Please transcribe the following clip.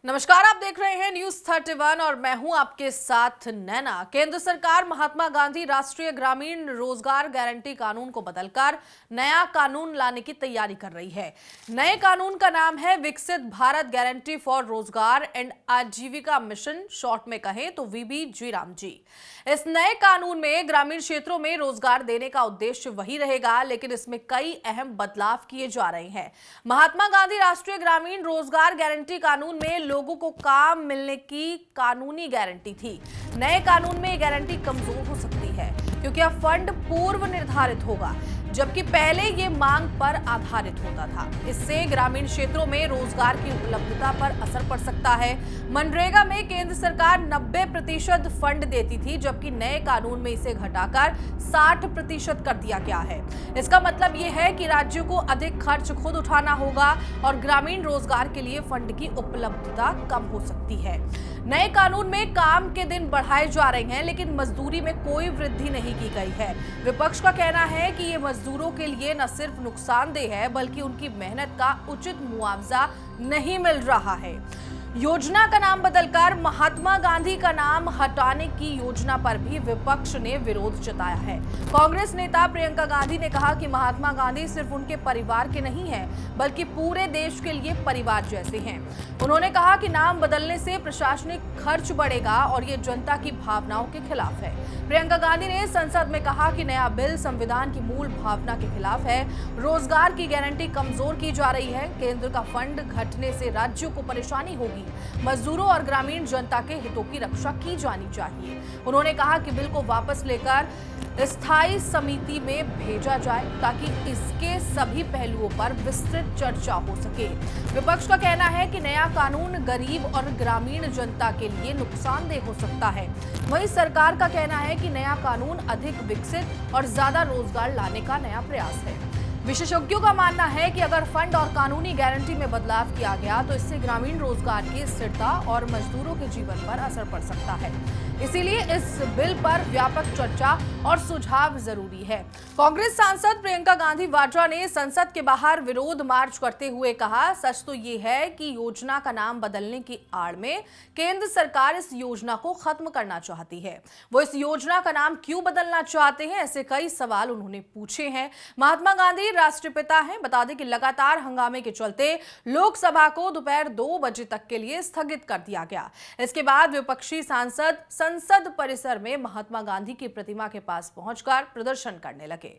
नमस्कार, आप देख रहे हैं न्यूज 31 और मैं हूं आपके साथ नैना। केंद्र सरकार महात्मा गांधी राष्ट्रीय ग्रामीण रोजगार गारंटी कानून को बदलकर नया कानून लाने की तैयारी कर रही है। नए कानून का नाम है विकसित भारत गारंटी फॉर रोजगार एंड आजीविका मिशन, शॉर्ट में कहें तो VBG राम जी। इस नए कानून में ग्रामीण क्षेत्रों में रोजगार देने का उद्देश्य वही रहेगा, लेकिन इसमें कई अहम बदलाव किए जा रहे हैं। महात्मा गांधी राष्ट्रीय ग्रामीण रोजगार गारंटी कानून में लोगों को काम मिलने की कानूनी गारंटी थी। नए कानून में ये गारंटी कमजोर हो सकती है क्योंकि अब फंड पूर्व निर्धारित होगा, जबकि पहले ये मांग पर आधारित होता था। इससे ग्रामीण क्षेत्रों में रोजगार की उपलब्धता पर असर पड़ सकता है। मनरेगा में केंद्र सरकार 90% फंड देती थी, जबकि नए कानून में इसे घटाकर 60% कर दिया गया है। इसका मतलब ये है कि राज्यों को अधिक खर्च खुद उठाना होगा और ग्रामीण रोजगार के लिए फंड की उपलब्धता कम हो सकती है। नए कानून में काम के दिन बढ़ाए जा रहे हैं, लेकिन मजदूरी में कोई वृद्धि नहीं की गई है। विपक्ष का कहना है कि ये मजदूरों के लिए न सिर्फ नुकसानदेह है, बल्कि उनकी मेहनत का उचित मुआवजा नहीं मिल रहा है। योजना का नाम बदलकर महात्मा गांधी का नाम हटाने की योजना पर भी विपक्ष ने विरोध जताया है। कांग्रेस नेता प्रियंका गांधी ने कहा कि महात्मा गांधी सिर्फ उनके परिवार के नहीं हैं, बल्कि पूरे देश के लिए परिवार जैसे हैं। उन्होंने कहा कि नाम बदलने से प्रशासनिक खर्च बढ़ेगा और ये जनता की भावनाओं के खिलाफ है। प्रियंका गांधी ने संसद में कहा कि नया बिल संविधान की मूल भावना के खिलाफ है। रोजगार की गारंटी कमजोर की जा रही है। केंद्र का फंड घटने से राज्यों को परेशानी होगी। मजदूरों और ग्रामीण जनता के हितों की रक्षा की जानी चाहिए। उन्होंने कहा कि बिल को वापस लेकर स्थायी समिति में भेजा जाए ताकि इसके सभी पहलुओं पर विस्तृत चर्चा हो सके। विपक्ष का कहना है कि नया कानून गरीब और ग्रामीण जनता के लिए नुकसानदेह हो सकता है। वहीं सरकार का कहना है कि नया कानून अधिक विकसित और ज्यादा रोजगार लाने का नया प्रयास है। विशेषज्ञों का मानना है कि अगर फंड और कानूनी गारंटी में बदलाव किया गया तो इससे ग्रामीण रोजगार की स्थिरता और मजदूरों के जीवन पर असर पड़ सकता है। इसीलिए इस बिल पर व्यापक चर्चा और सुझाव जरूरी है। कांग्रेस सांसद प्रियंका गांधी वाड्रा ने संसद के बाहर विरोध मार्च करते हुए कहा, सच तो ये है कि योजना का नाम बदलने की आड़ में केंद्र सरकार इस योजना को खत्म करना चाहती है। वो इस योजना का नाम क्यों बदलना चाहते हैं, ऐसे कई सवाल उन्होंने पूछे हैं। महात्मा गांधी राष्ट्रपिता हैं। बता दें कि लगातार हंगामे के चलते लोकसभा को दोपहर 2 बजे तक के लिए स्थगित कर दिया गया। इसके बाद विपक्षी सांसद संसद परिसर में महात्मा गांधी की प्रतिमा के पास पहुंचकर प्रदर्शन करने लगे।